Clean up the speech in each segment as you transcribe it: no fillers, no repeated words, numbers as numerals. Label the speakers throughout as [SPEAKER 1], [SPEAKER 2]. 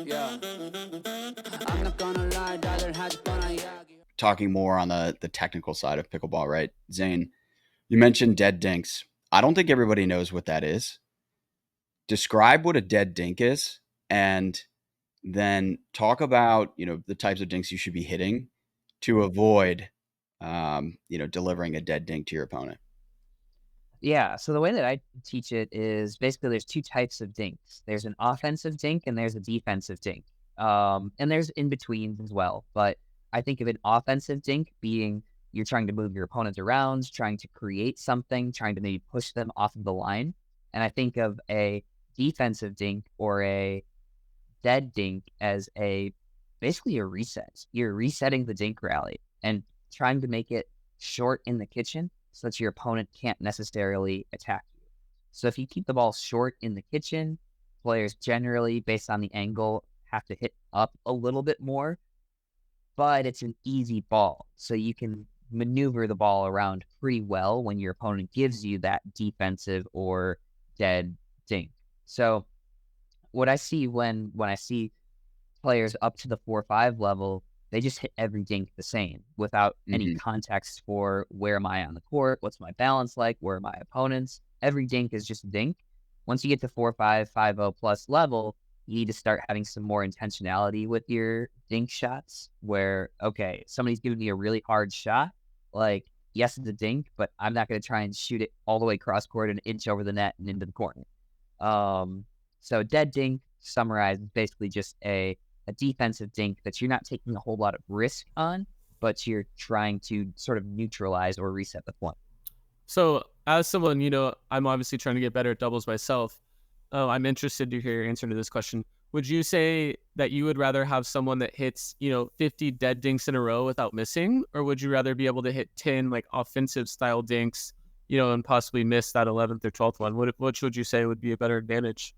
[SPEAKER 1] Yeah. I'm not gonna lie, rather had fun, yeah.
[SPEAKER 2] Talking more on the technical side of pickleball, right? Zane, you mentioned dead dinks. I don't think everybody knows what that is. Describe what a dead dink is, and then talk about, the types of dinks you should be hitting to avoid, delivering a dead dink to your opponent.
[SPEAKER 3] Yeah, so the way that I teach it is basically there's two types of dinks. There's an offensive dink and there's a defensive dink. And there's in betweens as well. But I think of an offensive dink being you're trying to move your opponent around, trying to create something, trying to maybe push them off of the line. And I think of a defensive dink or a dead dink as basically a reset. You're resetting the dink rally and trying to make it short in the kitchen so that your opponent can't necessarily attack you. So if you keep the ball short in the kitchen, players generally, based on the angle, have to hit up a little bit more, but it's an easy ball. So you can maneuver the ball around pretty well when your opponent gives you that defensive or dead dink. So what I see when I see players up to the 4-5 level, they just hit every dink the same without any context for where am I on the court, what's my balance like, where are my opponents. Every dink is just a dink. Once you get to 4-5, 5-0 plus level, you need to start having some more intentionality with your dink shots where, okay, somebody's giving me a really hard shot. Like, yes, it's a dink, but I'm not going to try and shoot it all the way cross court and inch over the net and into the corner. So dead dink, summarized, is basically just a defensive dink that you're not taking a whole lot of risk on, but you're trying to sort of neutralize or reset the point.
[SPEAKER 4] So as someone, I'm obviously trying to get better at doubles myself. I'm interested to hear your answer to this question. Would you say that you would rather have someone that hits, 50 dead dinks in a row without missing? Or would you rather be able to hit 10 like offensive style dinks, and possibly miss that 11th or 12th one? Which would you say would be a better advantage?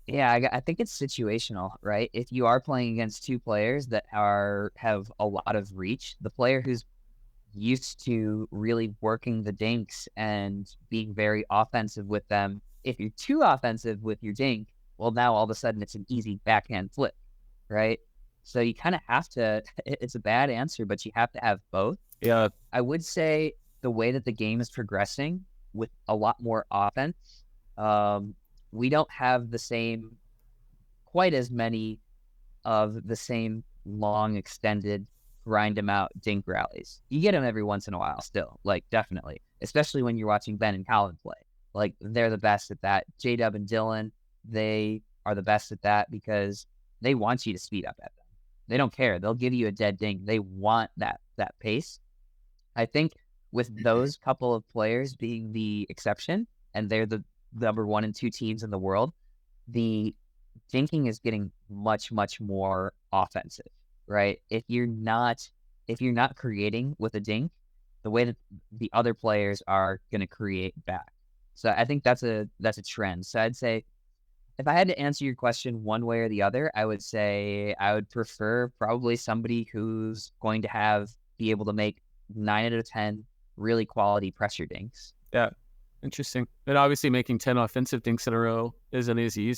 [SPEAKER 3] Yeah, I think it's situational, right? If you are playing against two players that have a lot of reach, the player who's used to really working the dinks and being very offensive with them, if you're too offensive with your dink, well, now all of a sudden it's an easy backhand flip, right? So you kind of have to, it's a bad answer, but you have to have both.
[SPEAKER 4] Yeah.
[SPEAKER 3] I would say the way that the game is progressing with a lot more offense, we don't have quite as many of the same long, extended, grind them out dink rallies. You get them every once in a while still, like definitely, especially when you're watching Ben and Colin play. Like they're the best at that. J-Dub and Dylan, they are the best at that because they want you to speed up at them. They don't care. They'll give you a dead dink. They want that pace. I think with those couple of players being the exception, and they're the number 1 and 2 teams in the world, the dinking is getting much, much more offensive, right? If you're not creating with a dink, the way that the other players are going to create back. So I think that's a trend. So I'd say if I had to answer your question one way or the other, I would say I would prefer probably somebody who's going to be able to make 9 out of 10 really quality pressure dinks.
[SPEAKER 4] Yeah. Interesting. And obviously making 10 offensive dinks in a row isn't easy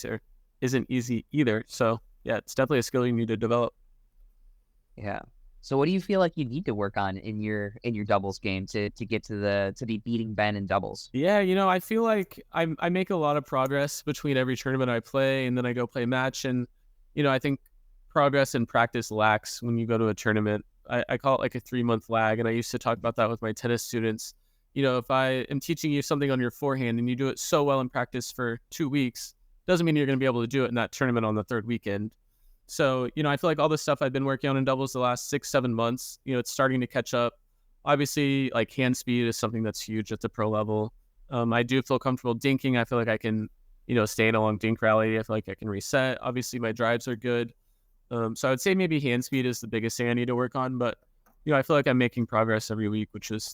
[SPEAKER 4] either. So yeah, it's definitely a skill you need to develop.
[SPEAKER 3] Yeah. So what do you feel like you need to work on in your doubles game to get to be beating Ben in doubles?
[SPEAKER 4] Yeah, I feel like I make a lot of progress between every tournament I play, and then I go play a match, and I think progress and practice lacks when you go to a tournament. I call it like a 3-month lag, and I used to talk about that with my tennis students. If I am teaching you something on your forehand and you do it so well in practice for 2 weeks, doesn't mean you're going to be able to do it in that tournament on the 3rd weekend. So, I feel like all the stuff I've been working on in doubles the last 6-7 months, it's starting to catch up. Obviously, like hand speed is something that's huge at the pro level. I do feel comfortable dinking. I feel like I can, stay in a long dink rally. I feel like I can reset. Obviously, my drives are good. So I would say maybe hand speed is the biggest thing I need to work on, but I feel like I'm making progress every week,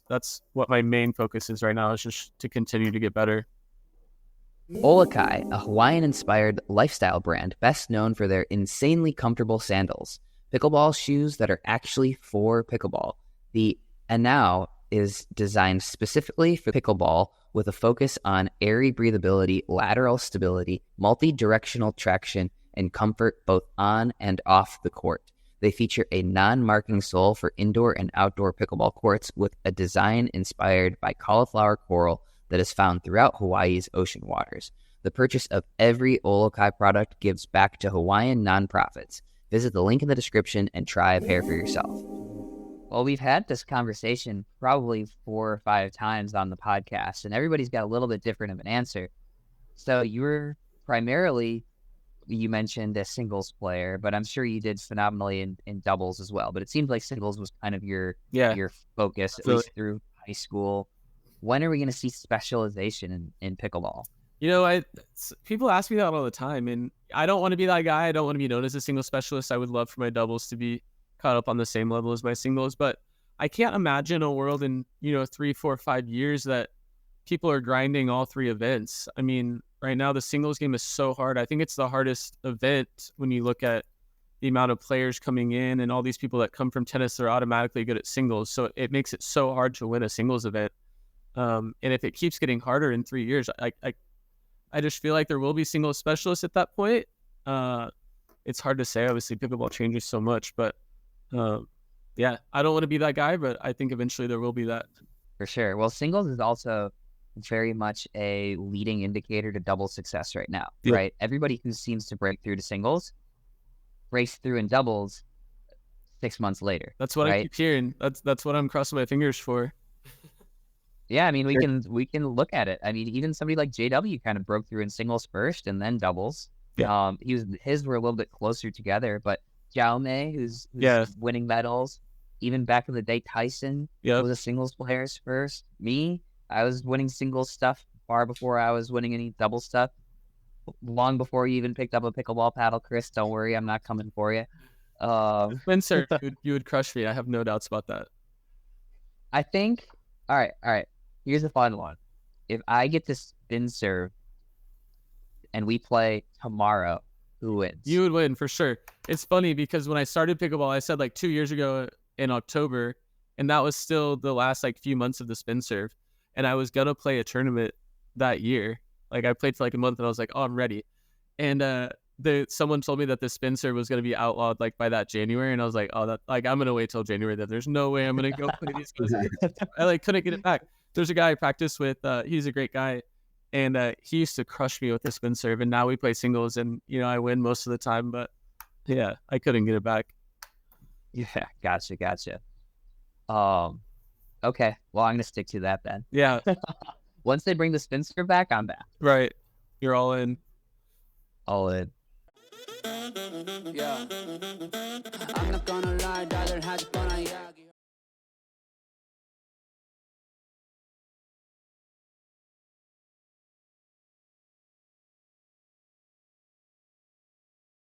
[SPEAKER 4] that's what my main focus is right now, is just to continue to get better.
[SPEAKER 3] Olakai, a Hawaiian-inspired lifestyle brand best known for their insanely comfortable sandals. Pickleball shoes that are actually for pickleball. The Anau is designed specifically for pickleball, with a focus on airy breathability, lateral stability, multi-directional traction, and comfort both on and off the court. They feature a non-marking sole for indoor and outdoor pickleball courts with a design inspired by cauliflower coral that is found throughout Hawaii's ocean waters. The purchase of every Olokai product gives back to Hawaiian nonprofits. Visit the link in the description and try a pair for yourself. Well, we've had this conversation probably 4 or 5 times on the podcast, and everybody's got a little bit different of an answer. So you're primarily, you mentioned a singles player, but I'm sure you did phenomenally in doubles as well. But it seems like singles was kind of your focus, at least through high school. When are we going to see specialization in pickleball?
[SPEAKER 4] People ask me that all the time, and I don't want to be that guy. I don't want to be known as a single specialist. I would love for my doubles to be caught up on the same level as my singles, but I can't imagine a world in 3, 4, 5 years that people are grinding all 3 events. I mean, right now the singles game is so hard. I think it's the hardest event when you look at the amount of players coming in and all these people that come from tennis are automatically good at singles. So it makes it so hard to win a singles event. And if it keeps getting harder in 3 years, I just feel like there will be singles specialists at that point. It's hard to say. Obviously, pickleball changes so much, but I don't want to be that guy, but I think eventually there will be that.
[SPEAKER 3] For sure. Well, singles is also very much a leading indicator to double success right now, right? Everybody who seems to break through to singles breaks through in doubles 6 months later.
[SPEAKER 4] That's what I keep hearing. That's what I'm crossing my fingers for.
[SPEAKER 3] Yeah, I mean, we can look at it. I mean, even somebody like JW kind of broke through in singles first and then doubles. Yeah. His were a little bit closer together, but Jaume, who's winning medals, even back in the day, Tyson was a singles player first. Me, I was winning singles stuff far before I was winning any double stuff. Long before you even picked up a pickleball paddle, Chris. Don't worry, I'm not coming for you.
[SPEAKER 4] Spencer, you would crush me. I have no doubts about that.
[SPEAKER 3] I think. All right. Here's a fun one. If I get to spin serve and we play tomorrow, who wins?
[SPEAKER 4] You would win for sure. It's funny because when I started pickleball, I said 2 years ago in October, and that was still the last few months of the spin serve. And I was gonna play a tournament that year. I played for a month, and I was like, "Oh, I'm ready." And someone told me that the spin serve was gonna be outlawed by that January, and I was like, "Oh, that I'm gonna wait till January. That there's no way I'm gonna go play these guys." I couldn't get it back. There's a guy I practice with. He's a great guy, and he used to crush me with the spin serve. And now we play singles, and I win most of the time. But yeah, I couldn't get it back.
[SPEAKER 3] Yeah, gotcha. Okay. Well, I'm gonna stick to that then.
[SPEAKER 4] Yeah.
[SPEAKER 3] Once they bring the spin serve back, I'm back.
[SPEAKER 4] Right. You're all in.
[SPEAKER 3] All in.
[SPEAKER 1] Yeah. I'm not gonna lie, rather had